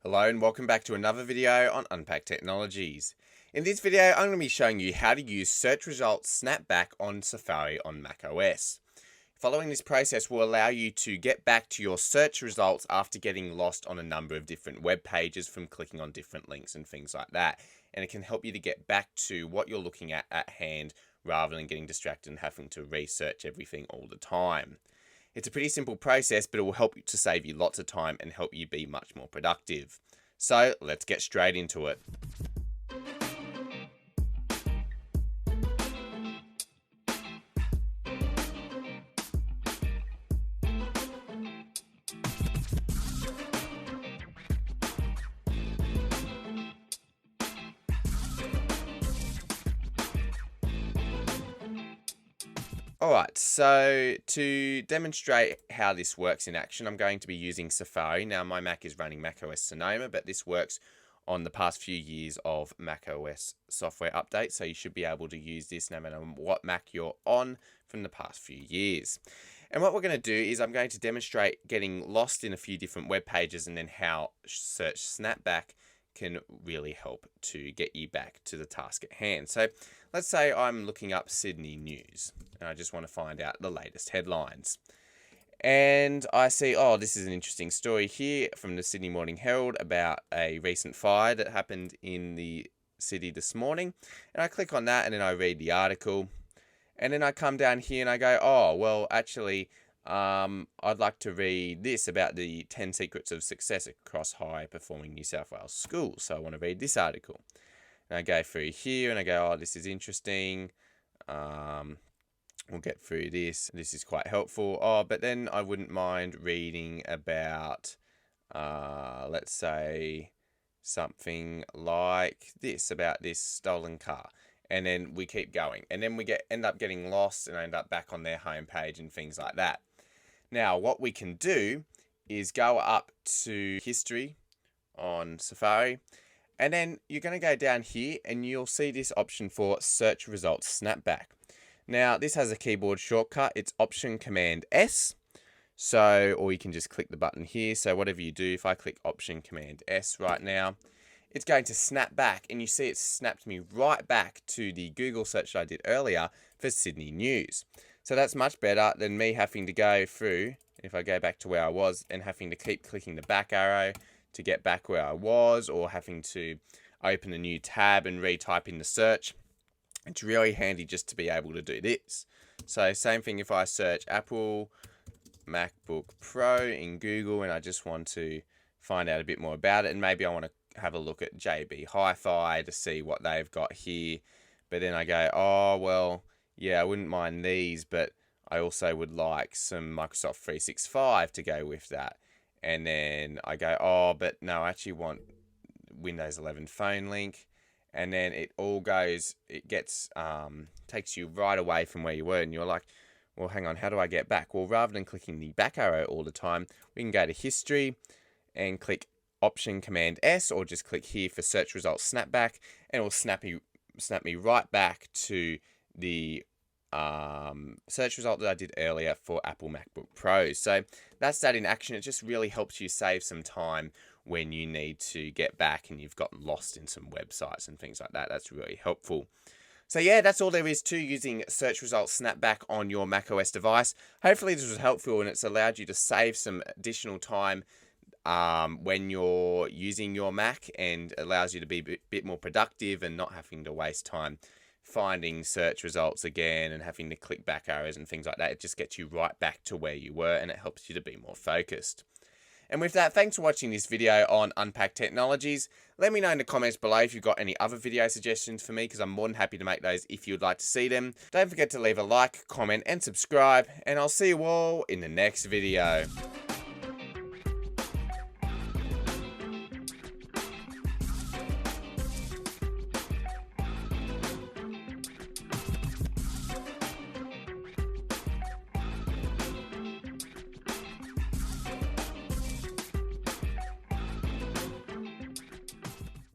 Hello and welcome back to another video on Unpack Technologies. In this video, I'm going to be showing you how to use search results SnapBack on Safari on macOS. Following this process will allow you to get back to your search results after getting lost on a number of different web pages from clicking on different links and things like that. And it can help you to get back to what you're looking at hand rather than getting distracted and having to research everything all the time. It's a pretty simple process, but it will help you to save you lots of time and help you be much more productive. So let's get straight into it. Alright, so to demonstrate how this works in action, I'm going to be using Safari. Now my Mac is running macOS Sonoma, but this works on the past few years of macOS software updates, so you should be able to use this no matter what Mac you're on from the past few years. And what we're going to do is I'm going to demonstrate getting lost in a few different web pages and then how search SnapBack can really help to get you back to the task at hand. So let's say I'm looking up Sydney news and I just want to find out the latest headlines. And I see, oh, this is an interesting story here from the Sydney Morning Herald about a recent fire that happened in the city this morning. And I click on that and then I read the article. And then I come down here and I go, oh, well, actually, I'd like to read this about the 10 secrets of success across high-performing New South Wales schools. So I want to read this article. And I go through here and I go, oh, this is interesting. We'll get through this. This is quite helpful. Oh, but then I wouldn't mind reading about, let's say, something like this, about this stolen car. And then we keep going. And then we end up getting lost and end up back on their homepage and things like that. Now, what we can do is go up to history on Safari. And then you're going to go down here and you'll see this option for search results SnapBack. Now, this has a keyboard shortcut. It's Option Command S. So, or you can just click the button here. So whatever you do, if I click Option Command S right now, it's going to snap back, and you see it snapped me right back to the Google search that I did earlier for Sydney News. So that's much better than me having to go through, if I go back to where I was, and having to keep clicking the back arrow to get back where I was, or having to open a new tab and retype in the search. It's really handy just to be able to do this. So same thing if I search Apple MacBook Pro in Google and I just want to find out a bit more about it, and maybe I want to have a look at JB Hi-Fi to see what they've got here. But then I go, oh, well, yeah, I wouldn't mind these, but I also would like some Microsoft 365 to go with that. And then I go, oh, but no, I actually want Windows 11 phone link. And then it all goes, it gets, takes you right away from where you were. And you're like, well, hang on, how do I get back? Well, rather than clicking the back arrow all the time, we can go to history and click Option Command S, or just click here for search results SnapBack, and it will snap me right back to the search result that I did earlier for Apple MacBook Pros. So that's that in action. It just really helps you save some time when you need to get back and you've gotten lost in some websites and things like that. That's really helpful. So yeah, that's all there is to using search results SnapBack on your macOS device. Hopefully this was helpful and it's allowed you to save some additional time when you're using your Mac, and allows you to be a bit more productive and not having to waste time finding search results again and having to click back arrows and things like that. It just gets you right back to where you were, and it helps you to be more focused. And with that, thanks for watching this video on Unpack Technologies. Let me know in the comments below if you've got any other video suggestions for me, because I'm more than happy to make those if you'd like to see them. Don't forget to leave a like, comment, and subscribe, and I'll see you all in the next video.